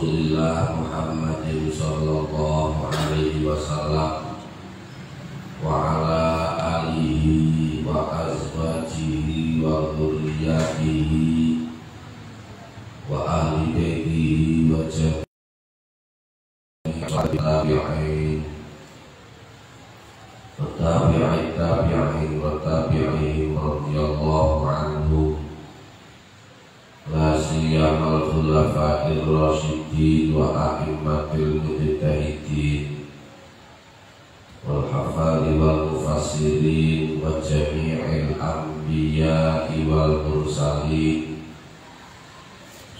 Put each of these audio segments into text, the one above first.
Rasulillah Muhammadin sallallahu alaihi wasallam wa ala alihi wa azwajihi wa dzurriyyatihi wa ahli baitihi wa tabi'in wa tabi'in wa tabi'in radhiyallahu anhum la siyamal khulafa'ir rasyidin wa a'immatil mujtahidin wal hafadhi wal mufassirin wa jami'il anbiya'i wal mursalin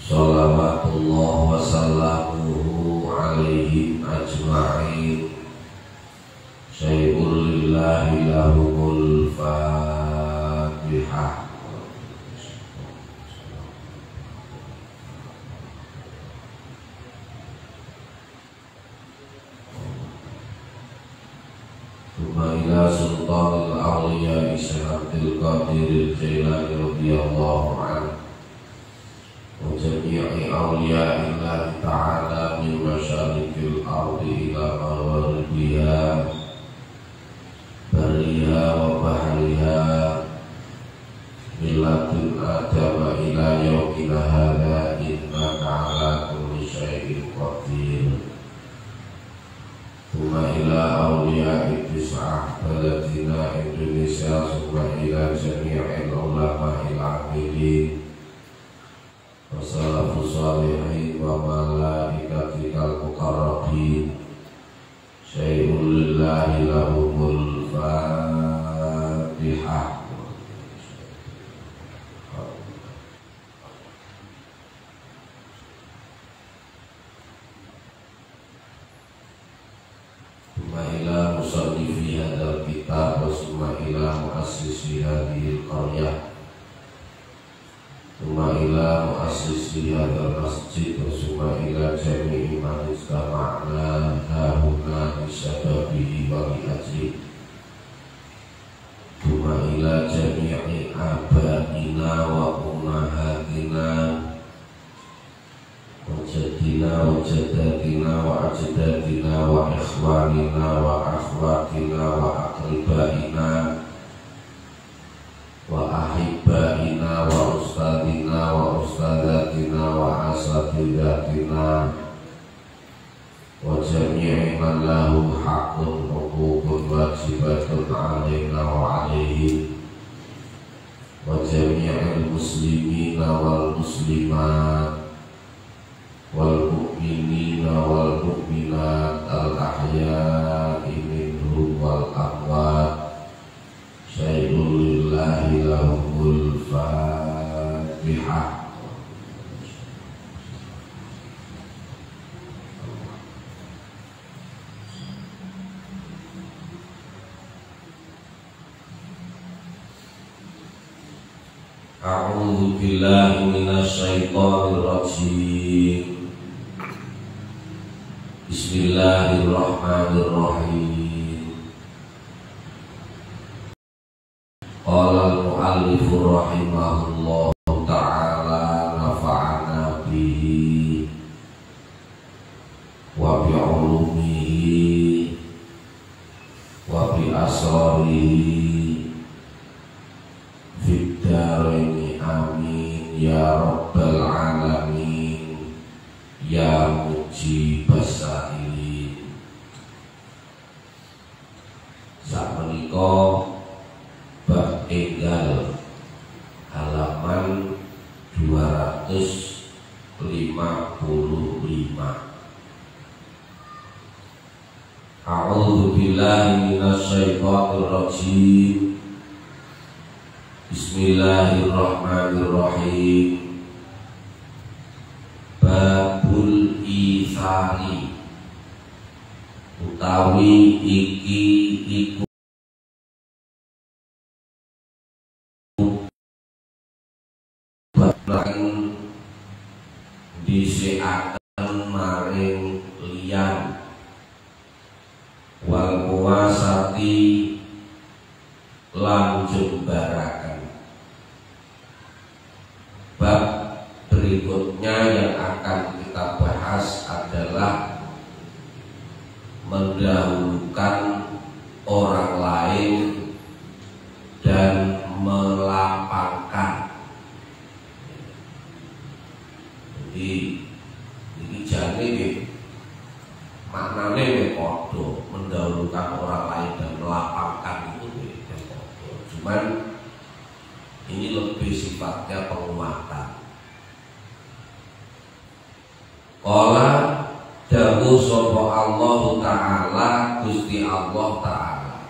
salawatullah wa salamuhu alaihim ajma'in syai'ul lillahi lahumul fatihah. Ila sultanil awliya Syekh Abdul Qadir Al-Jailani radhiyallahu anhu wa jami'i awliya'illahi ta'ala min masyarikil ardi ila magharibiha bariha wa bahriha miladun adama ila yawmina hadha innaka ala kulli syai'in qadir. Summa ila awliya'i tis'ah baladina Indonesia, summa ila jami'il ulama'il amilin wa salafus salihin wa malaikatikal muqarrabin syai'un lillahi lahumul fatihah. Ila musannifi hadzal kitab wa summa ila muassisi hadhil qaryah summa ila muassisi hadzal masjid wa summa ila jami'i man istama'na hahuna bisababihi wa bi'ajli summa ila jami'i abaina wa ummahatina wajadina wa jadatina wa ajdadina wa ikhwanina wa akhwatina wa aqribaina wa ahibbaina wa ustadina wa ustadatina wa asatidatina wa jami'i man lahu haqqun huququn wajibatun alaina wa alaihim wa jami'il muslimina wal muslimat wal mu'minina wal mu'minat al ahya'i minhum wal amwat syai'un lillahi lahumul fatihah. A'udzu billahi minasy syaithanir rajim. Bismillahirrahmanirrahim. Qala al-mu'allifu rahimahullahu ta'ala nafa'ana bihi wa bi'ulumihi wa bi asrarihi fid dharaini amin ya rabbal alamin ya mujibas sa'ilin. Sapunika bab enggal halaman 255. A'udzu billahi minasy syaithanir rajim. Bismillahirrahmanirrahim. Babul ithari utawi iki iku babagan dhisikaken maring liyan wal kuwasati lan jembaraken. Bab berikutnya yang akan kita bahas mendahulukan orang lain dan melapangkan. Jadi ini jane maknanya podo, mendahulukan orang lain dan melapangkan itu podo. Cuman ini lebih sifatnya penguatan. Qala dawu sapa Allah Ta'ala, Gusti Allah Ta'ala,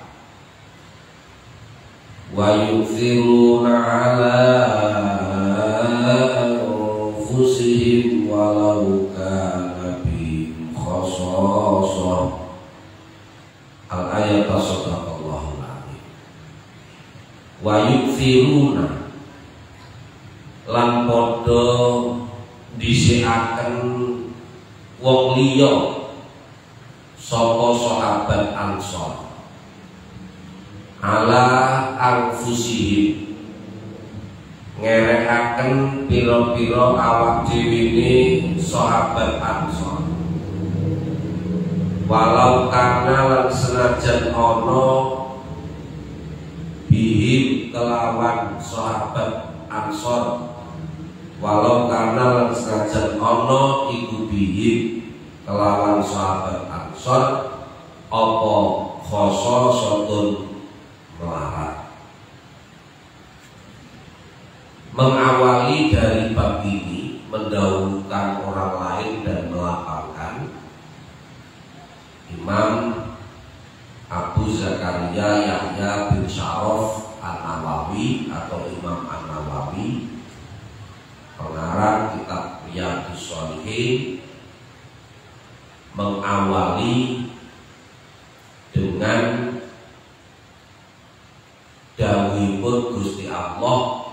wa yufiruna ala anfusihim walau kana bihim khasasah. Al-ayat sadaqallahul azim. Wa yufiruna lan padha dhisikaken wong liya sapa sahabat Ansor ala anfusihim, ngerekaken pira-pira awak dhewe sahabat Ansor, walau kana lan senajan ana bihim kelawan sahabat Ansor, walau kana lan senajan ana iku bihim kelawan sahabat Ansor apa khososatun melarat. Mengawali dari bab ini, mendahulukan orang lain dan melapangkan, Imam Abu Zakaria Yahya bin Syaraf An-Nawawi atau Imam An-Nawawi, pengarang kitab Riyadhus Shalihin, mengawali dengan dawuhipun Gusti Allah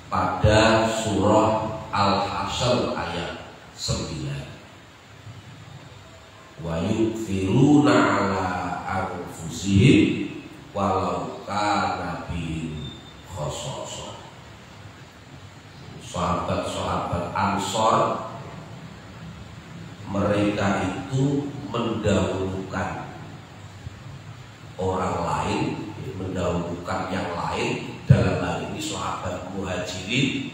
pada surah Al-Hasyr ayat 9. Wa yufiruna ala anfusihim walau kana bihim khasasah. Sahabat-sahabat Ansor mereka itu mendahulukan orang lain, mendahulukan yang lain, dalam hal ini sahabat Muhajirin,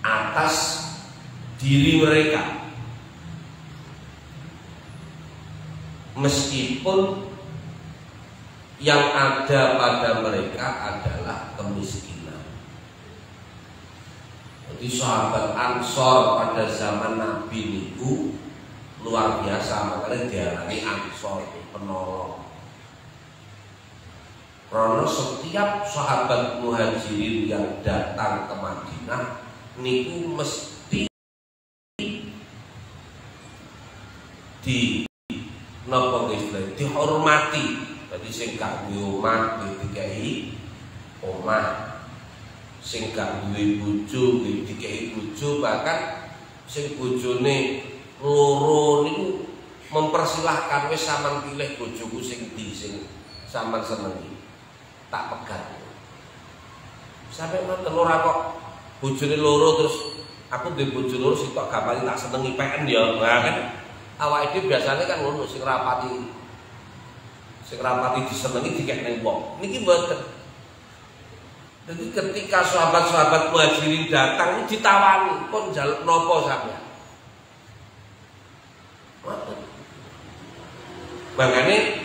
atas diri mereka, meskipun yang ada pada mereka adalah kemiskinan. Jadi sahabat Ansor pada zaman Nabi itu luar biasa, makanya diarani Ansor, penolong. Karena setiap sahabat Muhajirin yang datang ke Madinah niku mesti dihormati. Jadi sing gak duwe omah dikei omah, sing gak duwe bojo dikei bojo, bahkan sing bojone loro niku mempersilahkan, wis sampean pilih bojoku sing ndi sing sampean senengi, tak pegat. Sampai ngoten ora kok bojone loro terus aku duwe bojo loro sitok gapane tak senengi PN ya. Nah kan awake dhewe biasane kan ngono, sing rapati disenengi dikek ning wong. Niki mboten. Jadi ketika sahabat-sahabat Muhajirin datang ini ditawani, "Kon njaluk napa sampeyan?" Makanya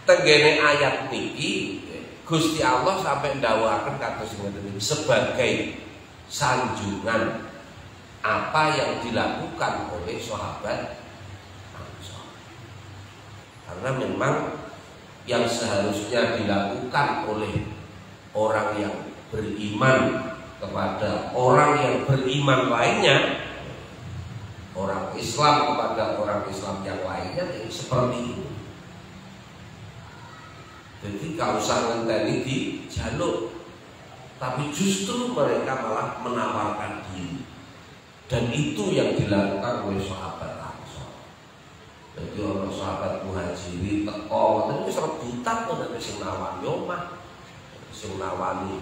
tenggene ayat niki Gusti Allah sampai ndawuhaken kados ngeten iki sebagai sanjungan apa yang dilakukan oleh sahabat Ansor. Karena memang yang seharusnya dilakukan oleh orang yang beriman kepada orang yang beriman lainnya, orang Islam kepada orang Islam yang lainnya, ini seperti ini. Jadi gak usah ngenteni dijaluk, tapi justru mereka malah menawarkan diri, dan itu yang dilakukan oleh sahabat Ansor. Jadi orang sahabat Muhajirin teko, tapi rebutan kok nek sing nawani omah, sing nawani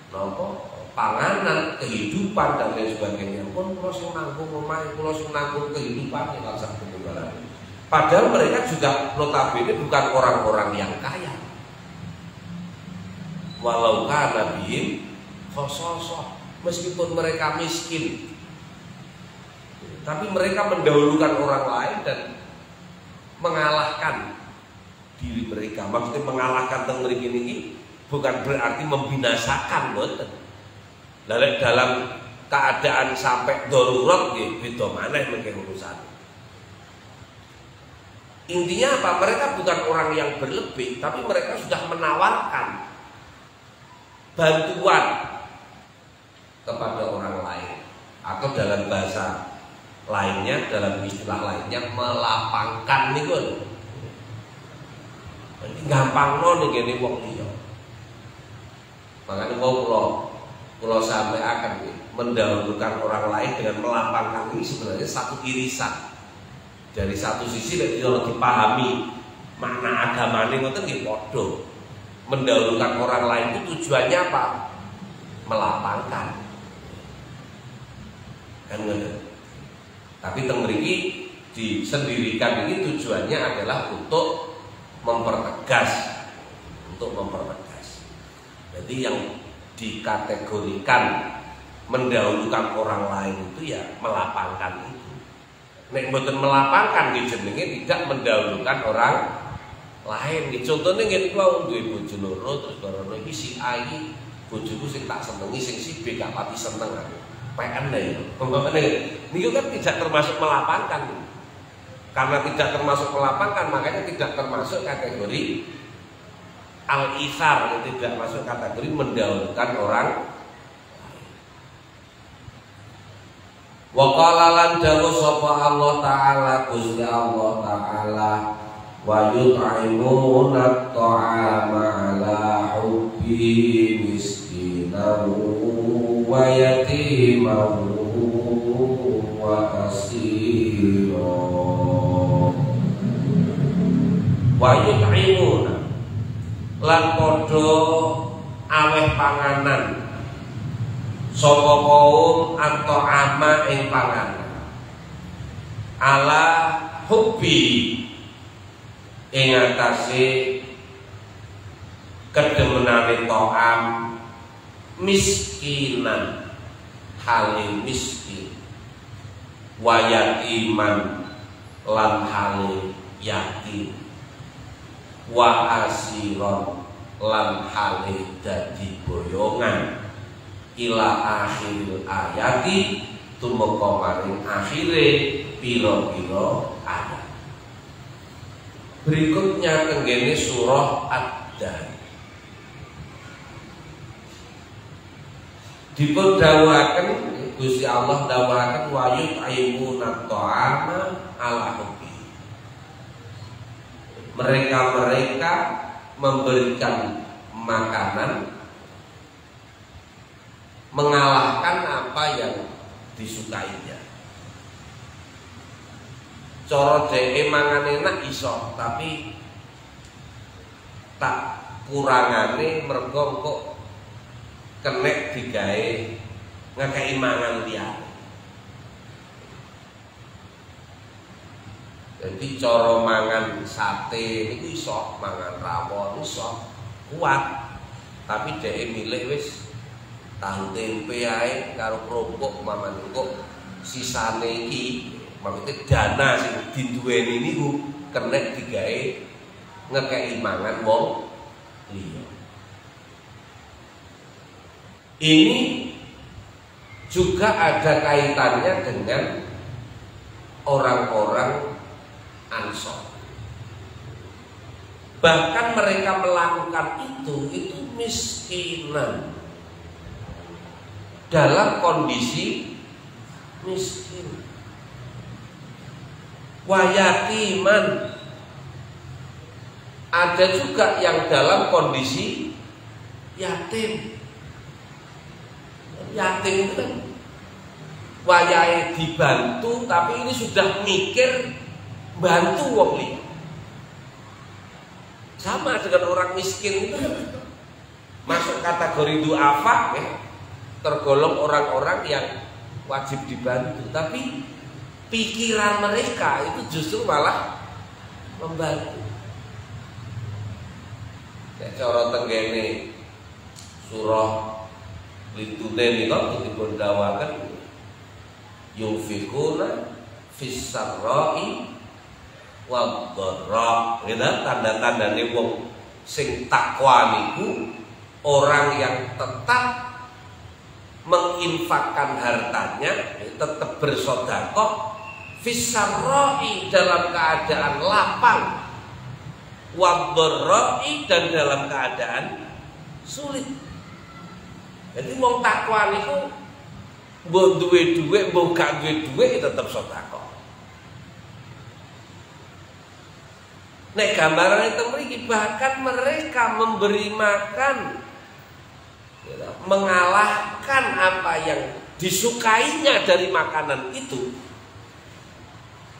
napa panganan, kehidupan dan lain sebagainya. Pun kula sing nanggung omah, kula sing nanggung kehidupan ya sak kebebalan. Padahal mereka juga notabene bukan orang-orang yang kaya. Walau kana bihim khososoh, meskipun mereka miskin, tapi mereka mendahulukan orang lain dan mengalahkan diri mereka. Maksudnya mengalahkan teng mriki niki bukan berarti membinasakan, mboten. Lalu dalam keadaan sampai darurat nggih beda maneh mengke urusan. Intinya apa? Mereka bukan orang yang berlebih, tapi mereka sudah menawarkan bantuan kepada orang lain, atau dalam bahasa lainnya, dalam istilah lainnya melapangkan niku. Ini gampang nih gini wong liya. Makanya kalau sampai akan mendahulukan orang lain dengan melapangkan ini sebenarnya satu irisan. Dari satu sisi kalau dipahami makna agama ini ngoten nggih padha. Mendahulukan orang lain itu tujuannya apa? Melapangkan. Kan ngoten. Tapi teng mriki disendirikan ini tujuannya adalah untuk mempertegas. Jadi yang dikategorikan mendahulukan orang lain itu ya melapangkan itu. Nek mboten melapangkan nggih jenenge tidak mendahulukan orang lain. Nggih contone ngene iki wau duwe bojo loro terus barono iki si A iki bojoku sing tak senengi, sing si B gak pati seneng aku. PN ya. Pokoknya niku kan tidak termasuk melapangkan. Karena tidak termasuk melapangkan, makanya tidak termasuk kategori al-ithar, tidak masuk kategori mendahulukan orang. Wa qala lan dawu sapa Allah taala, Gusti Allah taala, wa yut'imuna at-ta'ama 'ala hubbi miskinan wa yatiman wa asira. Wa yut'imuna lan padha aweh panganan sapa kaum atau ama ing panganan ala hubbi ing atase kedemenane to'am miskinan hale miskin wa yatiman lan hale yatim wa asiron lan hale dadi boyongan ila akhiril ayati tumeka maring akhire pira-pira ayat. Berikutnya tenggene surah Ad-Dar. Dipun dawuhaken Gusti Allah dawuhaken wa yut'imuna ta'ama ala hubbi. Mereka memberikan makanan mengalahkan apa yang disukainya. Cara dheke mangan enak iso, tapi tak kurangane mergo kok kenek digawe ngekeki mangan liyane. Jadi cara mangan sate niku iso, mangan rawon iso, kuat. Tapi dheke milih wis tahu tempe ae karo kerupuk maman kok sisane iki maksudnya dana sing diduweni niku kenek digawe ngekeki mangan wong liya. Ini juga ada kaitannya dengan orang-orang Ansor. Bahkan mereka melakukan itu miskinan, dalam kondisi miskin. Wayatiman, ada juga yang dalam kondisi yatim. Yatim itu kan wayahe dibantu, tapi ini sudah mikir bantu wong liya. Sama dengan orang miskin itu masuk kategori du'afa ya. Tergolong orang-orang yang wajib dibantu, tapi pikiran mereka itu justru malah membantu. Nek cara tenggene surah Litune nika dipun dawaken yunfikuna fis sarra'i wad dharra. Ngene tanda-tandane wong sing takwa niku orang yang tetap menginfakkan hartanya, tetap bersedekah fis sarra'i dalam keadaan lapang, wad dharra'i dan dalam keadaan sulit. Jadi wong takwa niku mbok duwe dhuwit, mbok gak duwe dhuwit tetep sedekah. Nek gambaran itu mriki bahkan mereka memberi makan, mengalahkan apa yang disukainya dari makanan itu,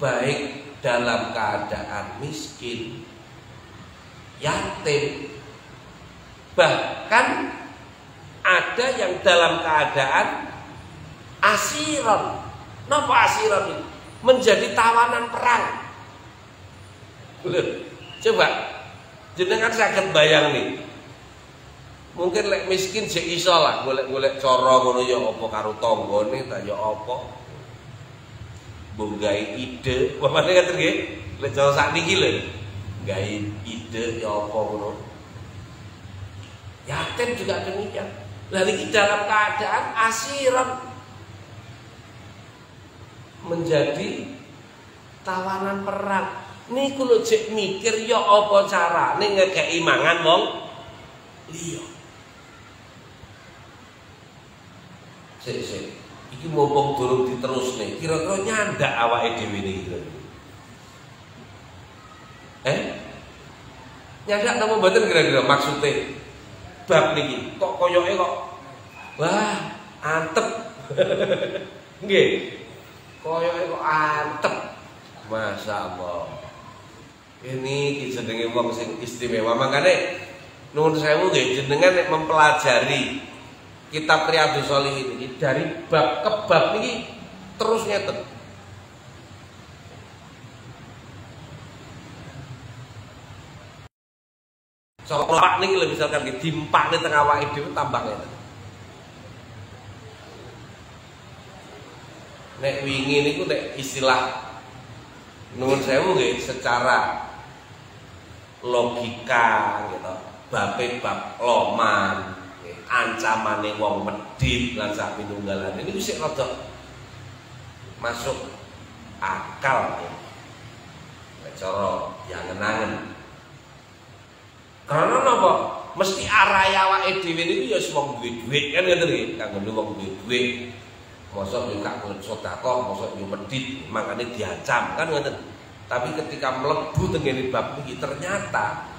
baik dalam keadaan miskin, yatim, bahkan ada yang dalam keadaan asiron. Napa asiron ini? Menjadi tawanan perang. Coba jenengan saged bayang nih. Mungkin lek miskin sik iso lah golek-golek cara ngono ya apa karo tanggane ta ya apa. Mbok gawe ide, pamane ngaten nggih. Lek cara sakniki lho. Gawe ide ya apa ngono. Yatim juga demikian. Lah iki dalam keadaan asiron, menjadi tawanan perang. Niku lho jek mikir ya apa carane ngekeki mangan wong liya. Sik iki mumpung durung diterusne, kira-kira nyandak awake dhewe niki. Nyandak napa mboten kira-kira maksude bab niki? Kok koyoke kok wah, antep. Nggih. Koyoke kok antep. Masyaallah. Ini jenenge wong sing istimewa. Makane nuwun sewu nggih jenengan nek mempelajari kitab Riyadhus Shalihin ini dari bab ke bab niki terus ngeten. Sopak niki lho misalkan dimpakne teng awake dhewe tambah ngeten. Nek wingi niku nek istilah nuwun sewu nggih secara logika gitu, bab loman, ancamane wong medhit lan sak pinunggalane niku sik rada masuk akal ya. Nek cara yangen-angen. Karena napa? Mesti arahe awake dhewe niku ya wong duwe dhuwit kan ngoten nggih, kanggo wong duwe dhuwit. Mosok yo gak sedekah, mosok yo medhit, makane diancam kan ngoten. Tapi ketika mlebu tengene bab iki ternyata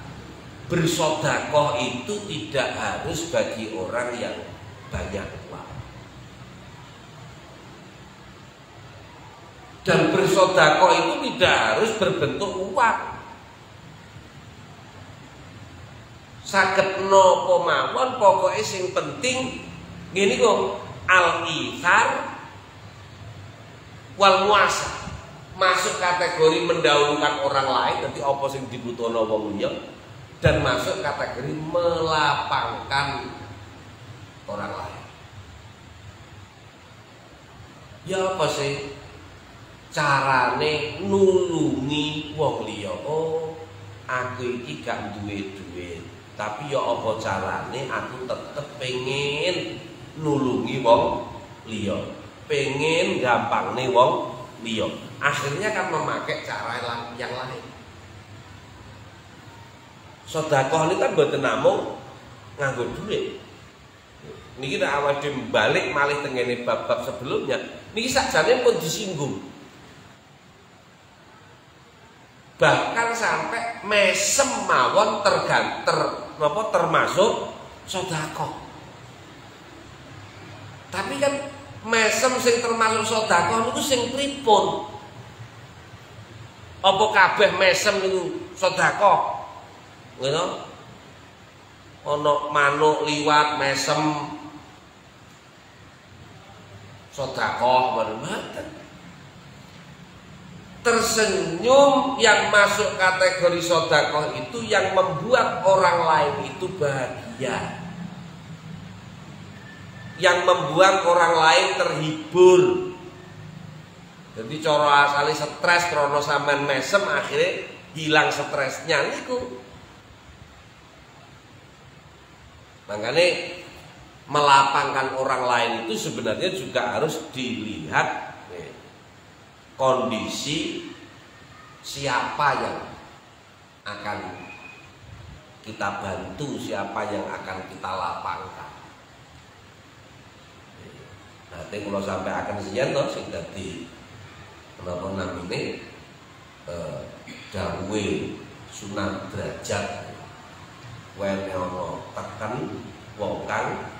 bersedekah itu tidak harus bagi orang yang banyak uang. Dan bersedekah itu tidak harus berbentuk uang. Saged napa mawon pokoke sing penting ngene kok al-ithar wal muasa, masuk kategori mendahulukan orang lain, nanti apa sing dibutuhno wong liya, dan masuk kategori melapangkan orang lain. Ya apa sih carane nulungi wong liya? Oh, aku iki gak duwe duit, tapi ya apa carane aku tetep pengen nulungi wong liya, pengen gampangne wong liya. Akhirnya kan memakai cara yang lain. Sedekah ini kan mboten namung nganggo duit. Niki nek awake dhewe balik malih tengene bab-bab sebelumnya, niki sakjane pun disinggung. Bahkan sampai mesem mawon termasuk sedekah. Tapi kan mesem sing termasuk sedekah niku sing pripun? Apa kabeh mesem niku sedekah? Ngono. Ana manuk liwat mesem sedekah mboten. tersenyum yang masuk kategori sedekah itu yang membuat orang lain itu bahagia, yang membuat orang lain terhibur. Jadi cara asale stres krono sampean mesem akhirnya hilang stresnya niku. Makanya melapangkan orang lain itu sebenarnya juga harus dilihat kondisi siapa yang akan kita bantu, siapa yang akan kita lapangkan. Nanti kalau sampai akan sian toh sing dadi menapa namine dawuhe Sunan Derajat wene ana teken wong kang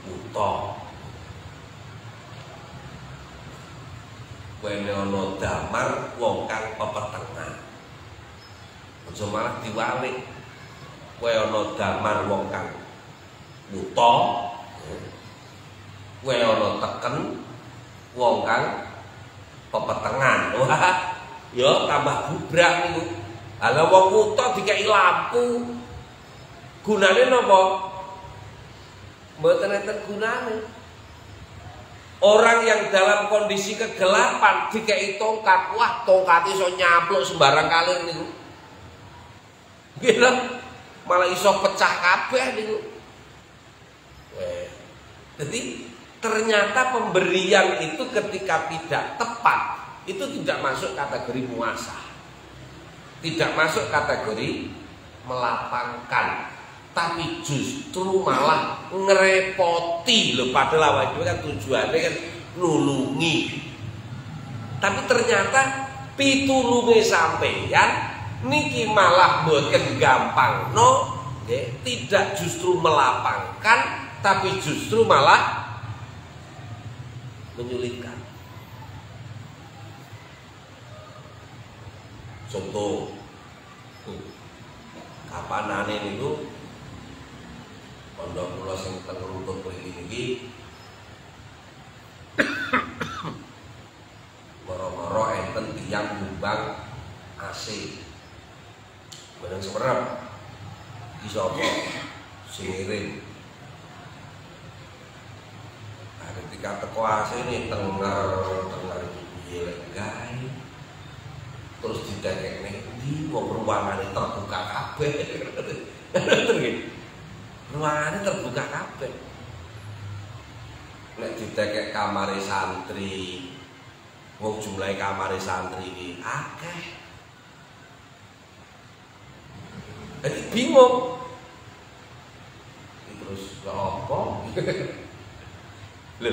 buta, wene ana damar wong kang pepetengan. Aja malah diwalik, kowe ana damar wong kang buta, kowe ana teken wong kang pepetengan. Wah, ya tambah gubrak niku. Ala wong buta dikai lampu, gunane napa? Mboten enten gunane. Orang yang dalam kondisi kegelapan dikai tongkat, wah tongkat iso nyapluk sembarang kalir niku. Nggih, malah iso pecah kabeh niku. Jadi ternyata pemberian itu ketika tidak tepat itu tidak masuk kategori muasah, tidak masuk kategori melapangkan, tapi justru malah ngerepoti loh. Padahal awake dhewe kan tujuannya kan nulungi, tapi ternyata pitulunge sampeyan niki malah mboten gampang tidak justru melapangkan, tapi justru malah menyulitkan. Contoh kapanane niku pondok kula sing teng Rungkut mriki niki moro-moro enten tiyang nyumbang AC bareng semerep di sapa sing ngirim. Nah, ketika teko AC ini tengah piye gawe terus didekekne di wong ruangane terbuka kabeh. Ngoten nggih. Ruangane terbuka kabeh. Nek didekek kamare santri, wong jumlahe kamare santri iki akeh. Jadi bingung. Terus lha apa? Lho.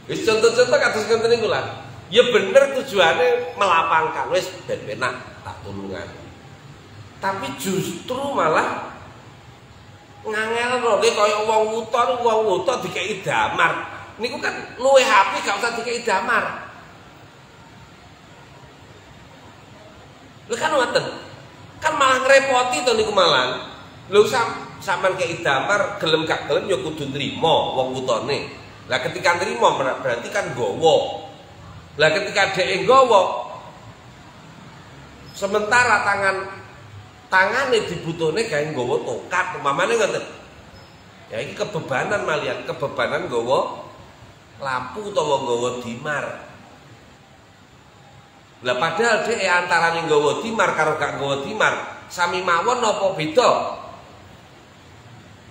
Wis contoh-contoh kados ngoten niku lah. Ya bener tujuannya melapangkan, wis ben penak tak tulungan. Tapi justru malah ngangelno nek kaya wong wuta dikeki damar. Niku kan luwih apik gak usah dikeki damar. Lha kan ngoten. Kan malah ngrepoti to niku malah. Lho sampean kei damar gelem gak gelem ya kudu nrimo wong wutane. Lah ketika nrimo berarti kan gowo. Lah ketika dhek nggawa sementara tangane dibutuhne gawe nggawa tongkat umpamane ngoten. Ya iki kebebanan malian, kebebanan nggawa lampu utawa nggawa dimar. Lah padahal dhek antarane nggawa dimar karo gak nggawa dimar sami mawon apa beda?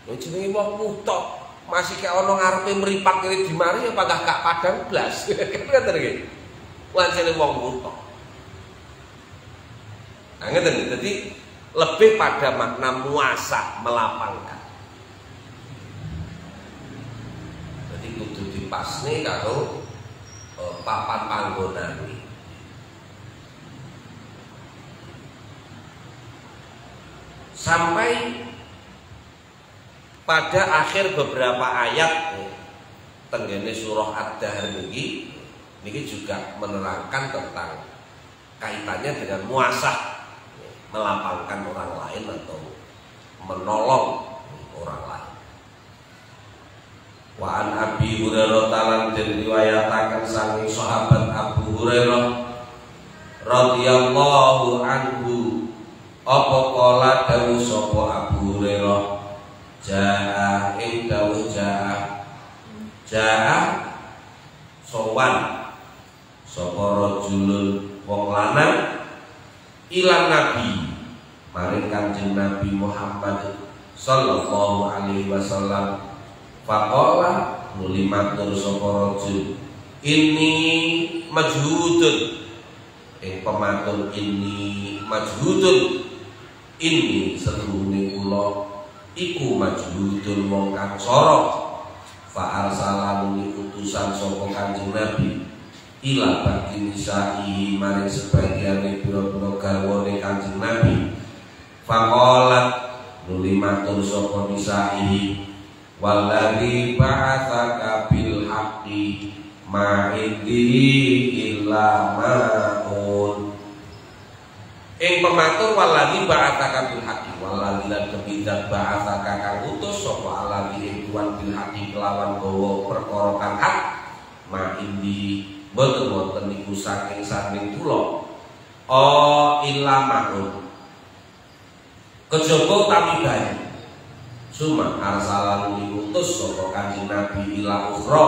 Ya jenenge wong wuta masih kayak ono ngarepe mripat kiri dimari ya padahal gak padang blas. Kan ngoten nggih. Wancene wong wuta. Nah ngeten, jadi lebih pada makna muasah, melapangkan. Jadi kudu dipasne karo papan panggonane. Sampai pada akhir beberapa ayat tenggene surah Ad-Dahr niki juga menerangkan tentang kaitannya dengan muasah, melapangkan orang lain atau menolong orang lain. Wa an Abi Hurairah talan den riwayataken saking sahabat Abu Hurairah radhiyallahu anhu apa kala dawuh sapa Abu Hurairah jaa ing dawuh jaa sowan sapa rajulun wong lanang ilan nabi maring Kanjeng Nabi Muhammad sallallahu alaihi wasallam faqala nuli matur sapa rajul ini majhudun pematur ini majhudun ini seluruhne kula iku majhudun wong kang sorok fa arsalani utusan sapa Kanjeng Nabi ila bagi nisai maring sebagiane pira-pira garwane Kanjeng Nabi faqalat nuli matur sapa nisai wallazi ba'atsaka bil haqqi ma indihi illa ma'un ing pematur wallazi ba'atsaka bil haqqi wallazi lan kebidak ba'atsaka kang utus sapa allazi ing tuan bil haqqi kelawan gawa perkara kang hak ma indi boten wonten niku saking kula illa ma'un kejaba utawi bae suma arsalan diutus sapa Kanjeng Nabi ila ukhra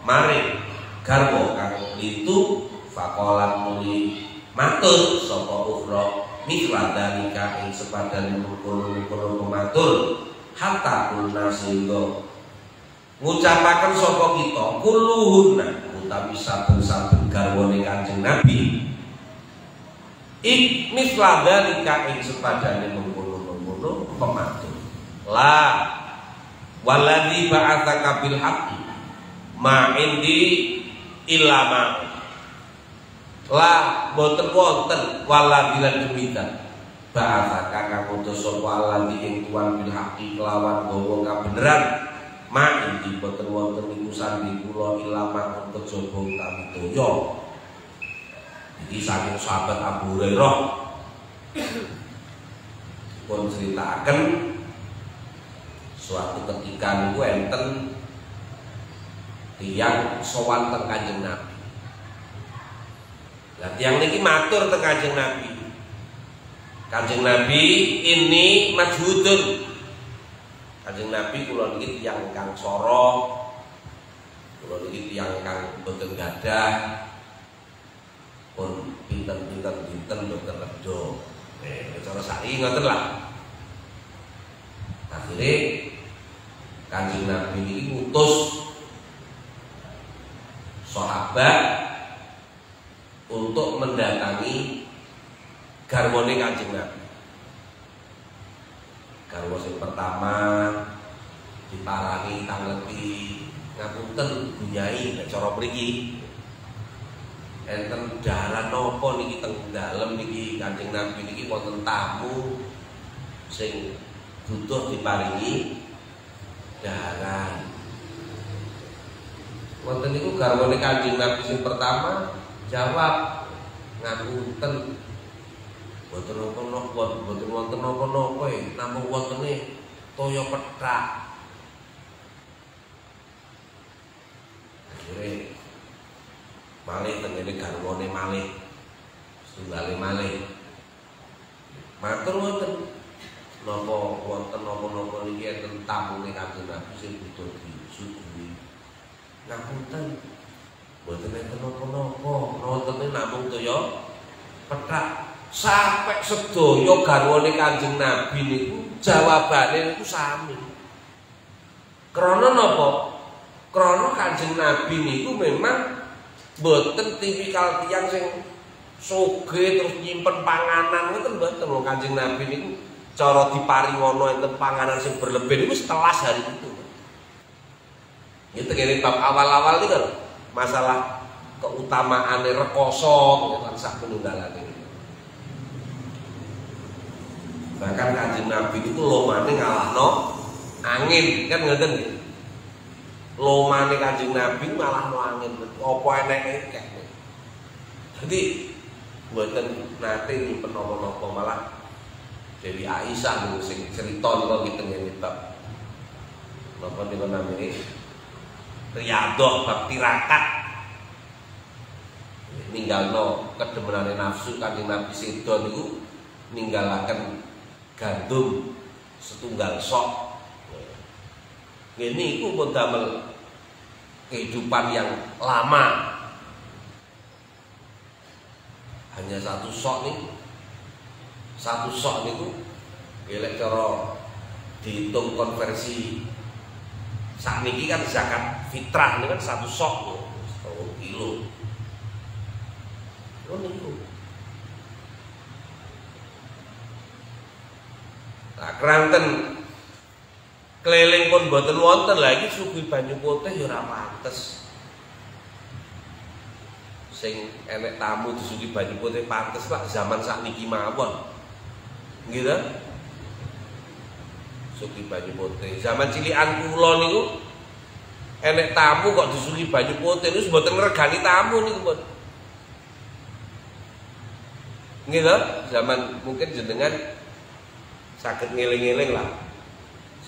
maring garwa kang lintu faqalan muli matur sapa ukhra mithla dalika ing sepadane mengkono-mengkono pematur hatta kulna sehingga ngucapaken sapa kita kulluhunna utawi saben-saben garwane Kanjeng Nabi ik mithla dalika ing sepadane mengkono-mengkono pematur la waladzi ba'atsaka bil haqqi ma indi illa ma la boten wonten waladzi lan demikian ba'atsaka kang utus sapa alladzi ing tuan bil haqqi kelawan gawa kabeneran ma indi boten wonten iku sandi kula illa ma kejaba utawi toya iki saking sahabat Abu Hurairah pun ceritaken suatu ketika niku enten tiyang sowan teng Kanjeng Nabi. Lah tiyang niki matur teng Kanjeng Nabi. Kanjeng Nabi ini majhudun. Kanjeng Nabi kula niki tiyang kang soro. Kula niki tiyang kang boten gadah. Pun pinten-pinten dinten boten redo. Cara saiki ngoten lah. Akhirnya Kanjeng Nabi ini ngutus sahabat untuk mendatangi garwane Kanjeng Nabi. Garwa sing pertama diparani tangleti ngapunten Gunyai nek cara mriki enten dalan napa niki teng dalem niki Kanjeng Nabi niki wonten tamu sing butuh diparingi daharan. Wonten niku garwane Kanjeng Nabi sing pertama jawab ngapunten boten napa-napa boten wonten napa-napa namung wontene toya pethak. Akhire malih tengene garwane malih tunggale malih matur wonten napa wonten napa-napa niki enten tamune Kanjeng Nabi sing butuh disuguhi. Ngapunten boten enten napa-napa, wonten namung toya pethak. Sampai sedaya garwane Kanjeng Nabi niku jawabane niku sami. Krana napa? Krana Kanjeng Nabi niku memang boten tipikal tiyang sing sugih terus nyimpen panganan ngoten mboten. Wong Kanjeng Nabi niku cara diparingono enten panganan sing berlebih niku setelas hari itu. Itu kene bab awal-awal iki kan masalah keutamaane rekoso lan sak penunggalane. Bahkan Kanjeng Nabi itu lomane ngalahno angin kan ngoten nggih. Lomane Kanjeng Nabi ngalahno angin. Apa eneke kek. Jadi mboten nate nyimpen napa-napa malah Dewi Aisyah niku sing crita niku ngene bab napa niku namine Riyadhah bab tirakat. ninggalno kedemenane nafsu Kanjeng Nabi sedo niku ninggalaken gandum setunggal sok. Ngene iku pun damel kehidupan yang lama. Hanya satu sok niku lek cara dihitung konversi sakniki kan zakat fitrah ini kan satu sok 1 kilo. Niku. Nah, keranten keliling pun boten wonten lagi suguhi banyu putih ya ora pantes. Sing enek tamu disuguhi banyu putih pantes lah zaman sakniki mawon. Nggih ta? Suguhi banyu putih. Zaman cilikan kula niku enek tamu kok disuguhi banyu putih niku mboten ngregani tamu niku, Pun. Nggih ta? Zaman mungkin jenengan saged ngeling-eling lah.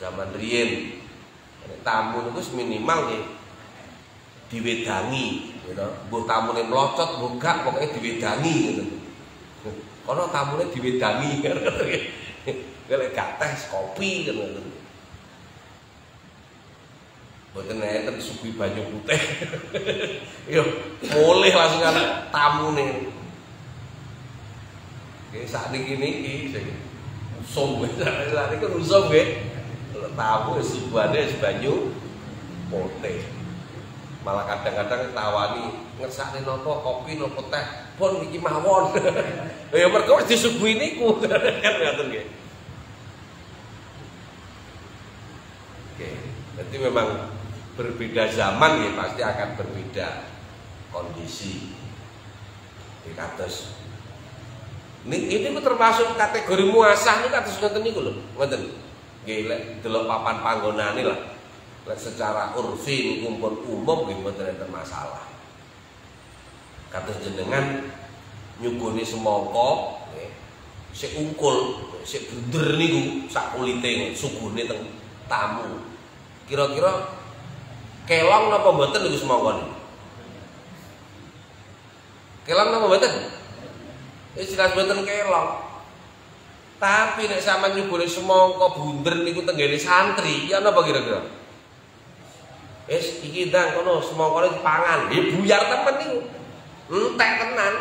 Zaman riyen tamu niku minimal nggih diwedangi, gitu. Mbok tamune mlocot, mbok gak pokoke diwedangi gitu. Kono tamune diwedangi. Lek gak teh kopi gitu. Mboten enten suguhi banyu putih. Yo mulih langsung ana tamune. Nggih sakniki niki sing usum wis sakniki usum nggih. Tamu suguhane banyu putih. Malah kadang-kadang tawani ngersakne napa kopi napa teh, pun iki mawon. Ya mergo wis disuguhi niku kan ngoten nggih. Oke, berarti memang berbeda zaman ya pasti akan berbeda kondisi. Dikados ini termasuk kategori muasah niku kados ngoten niku lho, ngoten. Nggih lek delok papan panggonane lah. Lek secara urfi niku pun umum nggih mboten enten masalah. Kados jenengan nyugoni semangka nggih sik ungkul, sik bunder niku sak kulite sugune teng tamu. Kira-kira kelong napa mboten niku semangka niku? Kelong napa mboten? Jelas mboten kelong. Tapi nek sampean nyugoni semangka bunder niku tenggene santri, ya napa kira-kira? Wis iki ndang kono semangkane dipangan. Ya buyar temen niku. Entek tenan.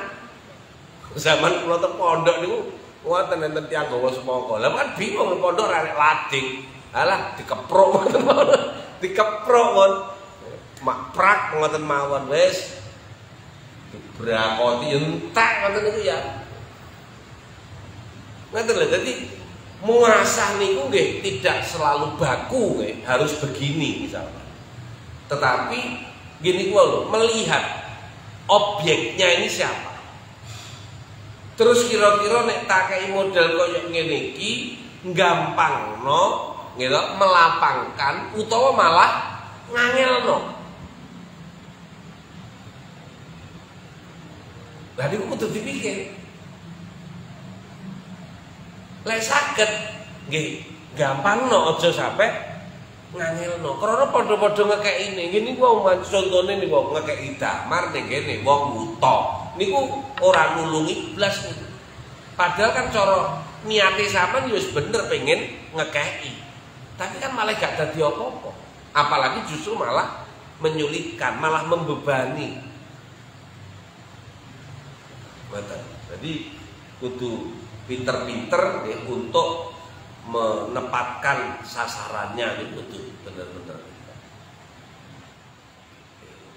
Zaman kula teng pondok niku wonten enten tiyang gawa semangka. Lah kan bingung pondok arek lading. Alah dikeprok ngoten mawon. Dikeprok mon. Makprak ngoten mawon wis. Dibrakoti entek ngoten niku ya. Ngoten lho, jadi muasah niku nggih tidak selalu baku nggih, harus begini misalnya. Tetapi gini kula lho, melihat objeknya ini siapa. Terus kira-kira nek tak kei model koyo ngene iki gampangno nggih to, melapangkan utawa malah ngangelno. Lah niku kudu dipikir. Lek saged nggih gampangno aja sampe ngangelno. Karena padha-padha ngekeki ngene niku wong contone niku ngekeki damar ning kene wong buta. Niku ora nulungi blas niku. Padahal kan cara niate sampean ya wis bener pengen ngekeki. Tapi kan malah gak dadi apa-apa. Apalagi justru malah menyulitkan, malah membebani. Betul. Jadi kudu pinter-pinter ya, untuk menempatkan sasarannya itu betul bener-bener.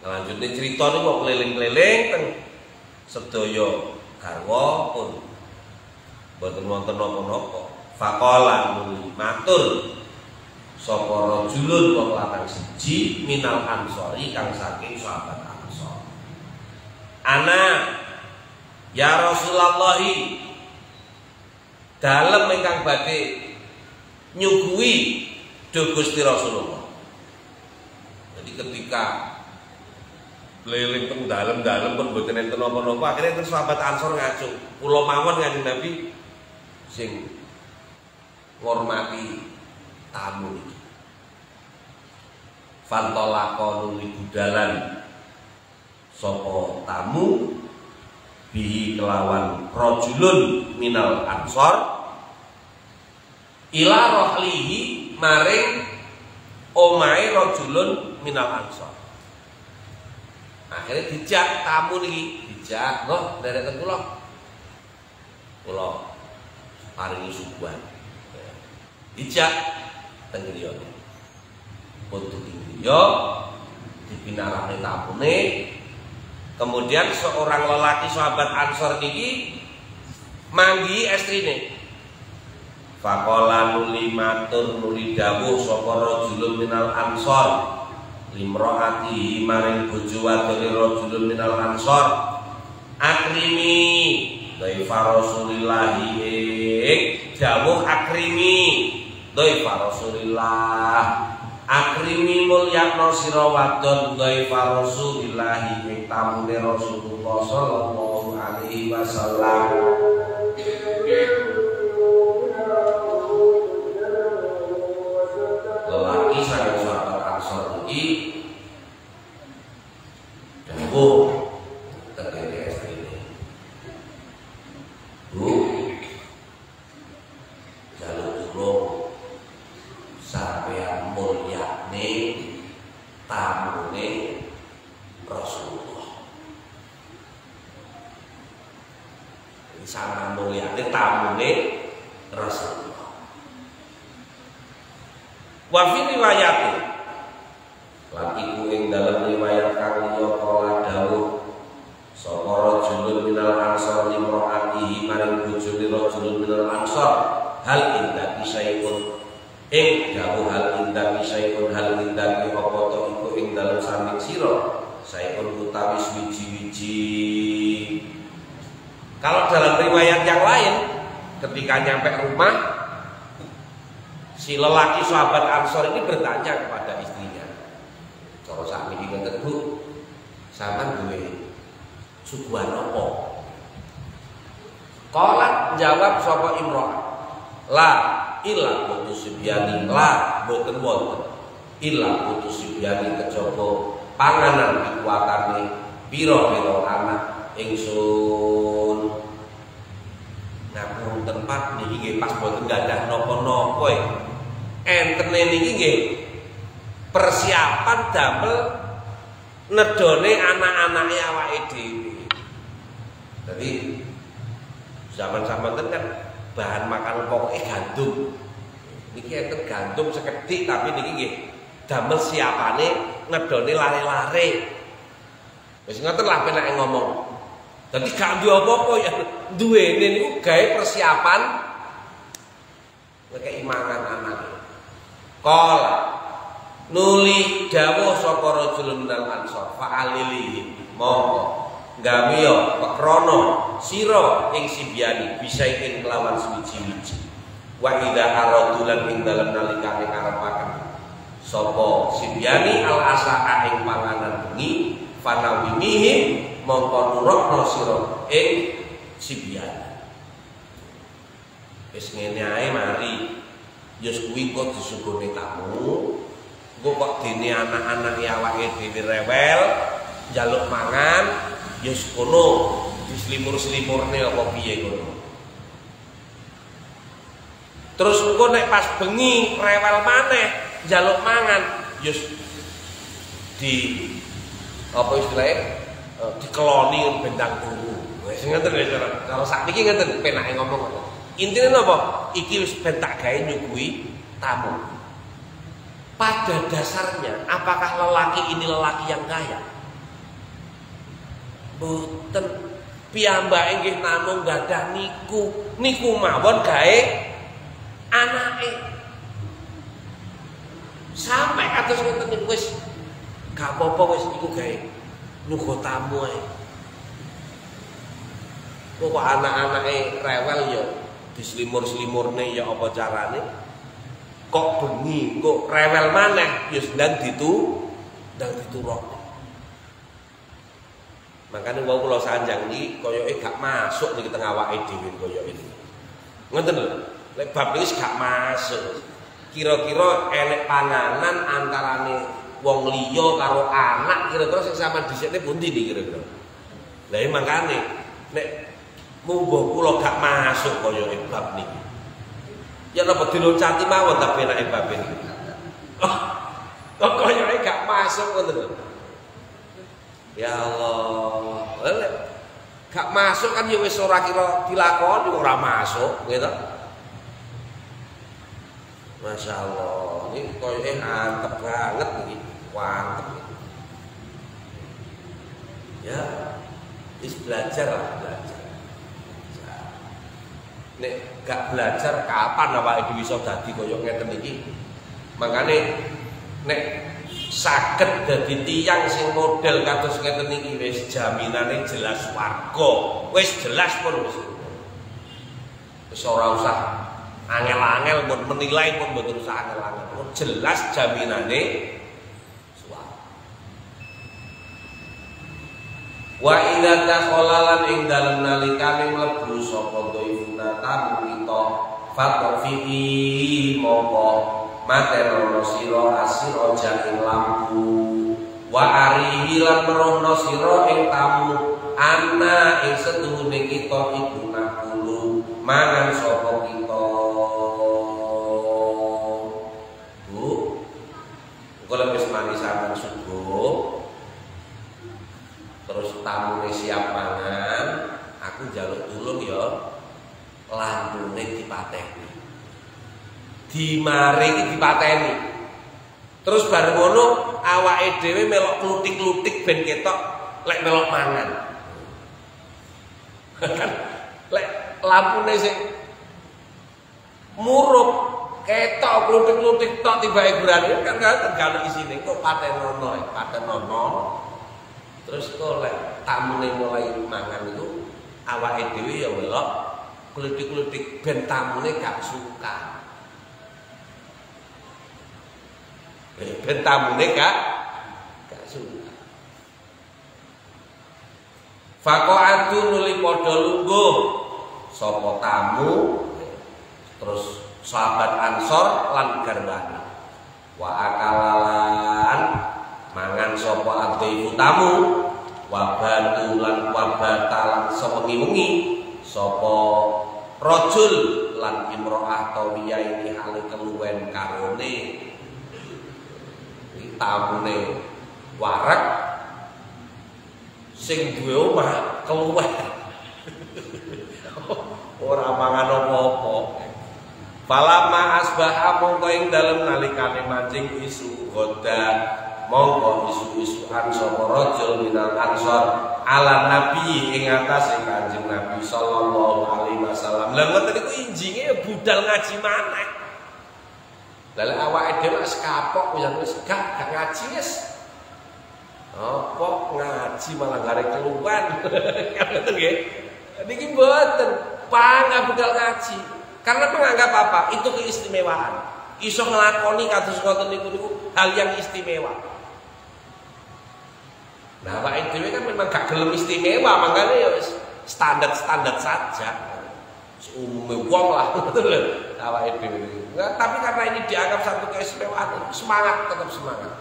Lanjutnya cerita ini mau keliling-keliling teng sedaya garwa pun boten wonten napa-napa. Faqala muli matur sapa rajulun wong lanang siji minal ansori kang saking sahabat Ansor. Ana ya Rasulullah dalem ingkang badhe nyuguhi dhuwur Gusti Rasulullah. Jadi ketika keliling teng dalem-dalem pun mboten enten napa-napa, akhire terus sahabat Ansor ngacu, kula mawon Kanjeng Nabi sing ngormati tamu iki. Fantolaqo nuli budalan sapa tamu bihi kelawan rajulun minal ansor ila rohlihi maring omahe rajulun minal ansor. Akhirnya dijak tamu niki, dijak, "Loh, nderek kula. Kula paringi suguhan." Dijak teng griya. Untuk griya dipinarane tamune. Kemudian seorang lelaki sahabat Ansor niki manggi estrine. Faqala nuli matur nuli dawuh sapa rajulun minal Ansor limraati maring bojo wadone rajulun minal Ansor, akrimi dhaifa Rasulillahi dawuh akrimi dhaifa Rasulillah, akrimi mulyakno sira wadon dhaifa Rasulillahi ing tamune Rasulullah sallallahu alaihi wasallam. Lelaki saking sahabat Ansor iki dawuh tegene istrine, "Bu, jaluk tulung sampeyan mulyane tamune Rasulullah." Ini sangat mulyane tamune Rasulullah. Wa fi riwayati lan iku ing dalem riwayat kang liya kala dawuh sapa rajulun minal ansor limraatihi maring bojone rajulun minal ansor, hal indaki syai'un ing dawuh hal indaki syai'un hal indaki apa to iku ing dalem sanding sira syai'un utawi wiji-wiji. Kalau dalam riwayat yang lain ketika nyampe rumah si lelaki sahabat Ansor ini bertanya kepada istrinya, "Cara sakniki ngeten Bu, sampean duwe suguhan apa?" Qalat jawab sapa imro'ah, "La illa putus sibyani, la boten wonten illa putus sibyani kejaba panganan pikuwatane pira-pira anak ingsun." Ngapunten tempat niki nggih pas boten gadah napa-napa. Entene niki nggih persiapan damel nedone anak-anake awake dhewe. Jadi zaman-zaman kan bahan makan pokoknya gandum. Niki enten gandum sekedhik tapi niki nggih damel siapane ngedone lare-lare. Wis ngoten lah penake ngomong. Dadi gak duwe apa-apa ya duwene niku gawe persiapan ngekeki mangan anake. Qala nuli dawuh sapa rajulun minal ansor fa'alili monggo gawe ya pekrana sira ing sibyani bisa ing kelawan suwiji-wiji. Wa idza aradulan ing dalem nalikane karepaken sapa sibyani al asaa ing panganan bengi fanawimihim mongko nurukna sira ing sibyani. Wis ngene ae mari yus kuwi kok disuguhne tamu. Engko kok dene anak-anak awake dhewe rewel njaluk mangan yus kono dislimur-slimurne apa piye kono. Terus engko nek pas bengi rewel maneh njaluk mangan yus di apa istilahnya dikeloni bentang turu. Wis ngoten lho cara sakniki ngoten penake ngomong. Intine napa? Iki wis ben tak gawe nyuguhi tamu. Pada dasarnya apakah lelaki ini lelaki yang kaya? Boten. Piyambake nggih namung gadah niku mawon gawe anake. Sampai kados ngoten niku wis gak apa-apa wis iku gawe nyuguh tamu ae. Kok anak-anake rewel ya dislimur-slimurne ya apa carane? Kok bengi kok rewel maneh ya ndang diturok. Makane wau kula sanjang iki koyoke gak masuk ning tengah awake dhewe koyo ini. Ngoten lho. Lek bab iki gak masuk. Kira-kira enek panganan antarane wong liya karo anak kira-kira sing sampean dhisikne pundi iki kira-kira. Lah makane nek munggo kula gak masuk kaya bab niki. Ya napa diloncati mawon ta penake bab niki. Kok kaya gak masuk ngoten lho. Ya Allah. Gak masuk kan ya wis ora kira dilakoni ora masuk gitu. Masya Allah, ini koyoke antep banget iki, wantep iki. Ya, wis belajar lah, belajar. Nek gak belajar kapan awake dhewe iso dadi koyo ngeten iki? Makane nek saged dadi tiyang sing model kados ngeten iki wis jaminane jelas warga. Wis jelas pun wis ora usah angel-angel pun menilai pun mboten usah angel-angel. Jelas jaminane swarga. Wa idza takhalalan ing dalem nalikane mlebu sapa dhaifuna tamu kita faqfihi mongko matenono sira asira jaing lampu wa arihi lan merohno sira ing tamu ana ing setuhune kita iku nakulu mangan sapa kita Bu kula wis mari sampeyan subuh terus tamune siap mangan aku njaluk tulung ya lampune dipateni dimari dipateni. Terus bareng ngono awake dhewe melok klutik-klutik ben ketok lek melok mangan. Kan lek lampune sing murup ketok klutik-klutik tok tibake gurane kan gak isine kok patenono. Terus kok lek tamune mulai mangan itu awake dhewe ya melok klutik-klutik ben tamune gak suka. Ben tamune gak suka. Faqa'atu nuli padha lungguh sapa tamu terus sahabat Ansor lan garwane. Wa akalalan mangan sapa adhifu tamu wa batulan wa batalan sewengi-wengi sapa rajul lan imro'ah tawiyah ini hale keluwen karone. Tamune warak sing duwe omah keluwen ora mangan apa-apa. Falamma asbaha mongko ing dalem nalikane mancing isu goda mongko isu-isuan sapa rajul minal ansor ala nabi ing atase Kanjeng Nabi sallallahu alaihi wasallam. Lah ngoten niku injinge budal ngaji maneh. Lah awake dhewe wis kapok wis gak ngaji wis. Apa ngaji malah gare keluwen. Ngoten nggih. Niki mboten pangga budal ngaji. Karena menganggap apa? Itu keistimewaan. Iso nglakoni kados ngoten niku hal yang istimewa. Nah, awake dhewe kan memang gak gelem istimewa, makanya ya wis standar-standar saja. Umume wong lah ngoten lho awake dhewe. Nah, tapi karena ini dianggap satu keistimewaan, semangat tetap semangat.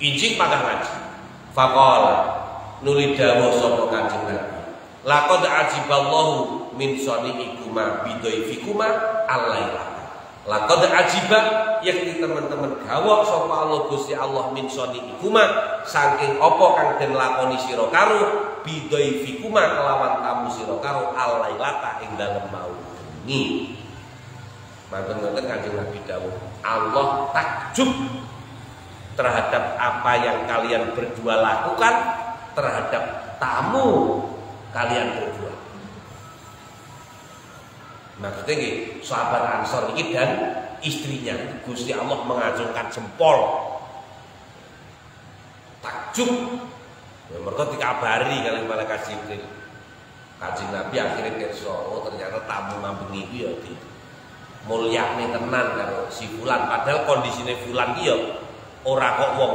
Injing pada ngaji. Faqala nuli dawuh sapa Kanjeng Nabi. Laqad ajiballahu min saniikuma bidaifikuma alaila. Laqad ajiba yakni teman-teman gawok sapa Allah Gusti Allah min saniikuma saking apa kang den lakoni sira karo bidaifikuma kelawan tamu sira karo alailata ing dalem mau bengi. Mangken-mangken Kanjeng Nabi dawuh, Allah takjub terhadap apa yang kalian berdua lakukan terhadap tamu kalian berdua. Maksudnya nggih, sahabat Ansor ini dan istrinya Gusti Allah mengacungkan jempol. Takjub. Ya, mereka dikabari kali malaikat Jibril. Kanjeng Nabi akhirnya pirsa, oh ternyata tamu mambengi iki ya di mulyane tenan karo si fulan, padahal kondisine fulan iki ya ora kok wong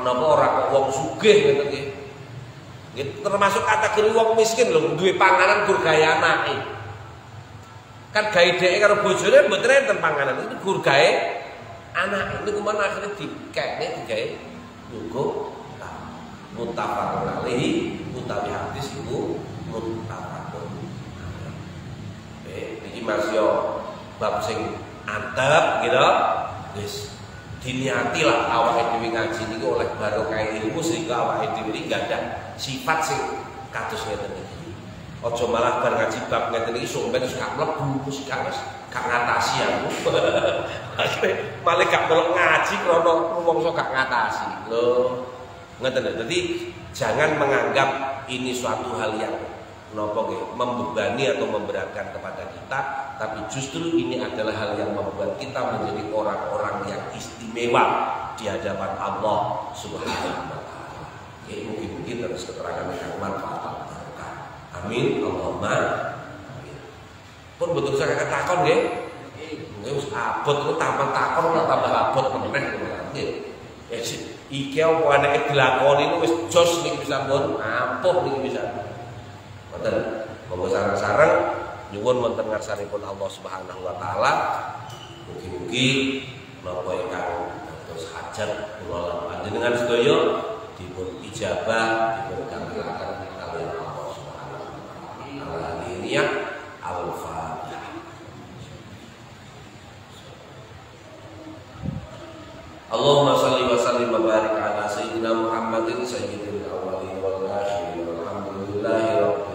napa ora kok wong sugih ngoten nggih. Nggih termasuk kategori wong miskin lho, duwe panganan gur gawe anake. Kan gawe dheke karo bojone mboten enten panganan, itu gur gawe anake. Niku men akhire dikekne digawe nyuguh muttafaqun alaihi utawi hadis iku muttafaqun. Iki Mas yo bab sing antep gitu. Wis diniati lah awake dhewe ngaji niku oleh barokah ilmu sehingga awake dhewe iki gak ada sifat sing kados ngeten iki. Aja malah bar ngaji bab ngeten iki sok ben gak mlebu wis gak ngatasi aku. Akhire malah gak melok ngaji krana rumangsa gak ngatasi. Lho, ngeten lho. Dadi jangan menganggap ini suatu hal yang nopo membebani atau memberatkan kepada kita, tapi justru ini adalah hal yang membuat kita menjadi orang-orang yang istimewa di hadapan Allah Subhanahu wa taala. Mungkin terus keterangan yang manfaat. Amin Allahumma amin. Pun betul saya takon nggih. Nggih wis abot ku tambah takon ora tambah abot meneh nggih. Ya iki opo anake dilakoni wis jos niki bisa pun ampuh niki bisa. Wonten monggo sareng-sareng nyuwun wonten ngarsanipun Allah Subhanahu wa taala mugi-mugi napa ingkang dados hajat kula panjenengan sedaya dipun ijabah dipun gambiraken kaliyan Allah Subhanahu wa taala. Alhamdulillah al-Fatihah. Allahumma shalli wa sallim wa barik ala sayyidina Muhammadin sayyidil awwalin wal akhirin walhamdulillahi rabbil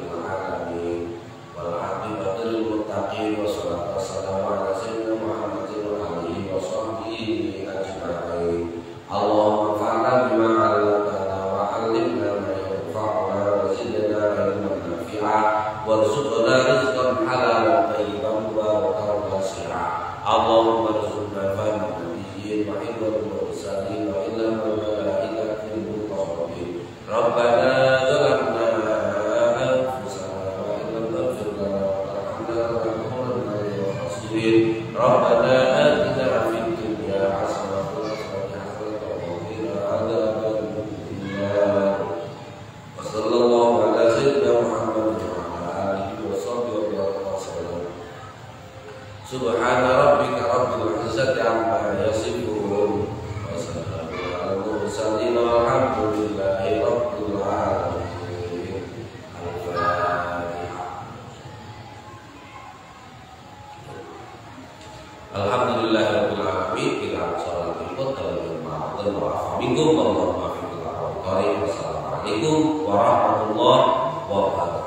wassalatu wassalamu ala sayyidina Muhammadin wa alihi wa sahbihi ajma'in. Allahumma fa'alna bima 'allamtana wa 'allimna ma yanfa'una wa zidna ilman nafi'a warzuqna rizqan halalan thayyiban mubarakan wasi'a. Allahumma rzuqna fahma nabiyyin wa ilmal mursalin wa ilmal malaikatil muqarrabin. Rabbana Rabbana atina fid dunya hasanah wa fil akhirati hasanah wa qina adzabannar. Wa sallallahu ala sayyidina Muhammadin wa ala alihi wa sahbihi wa sallam. Subhana rabbika rabbil izzati amma yasifun wa salamun alal mursalin walhamdulillahi rabbil alamin. Alhamdulillahirabbil alamin ila salatul qadar wa minkum Assalamualaikum warahmatullahi wabarakatuh.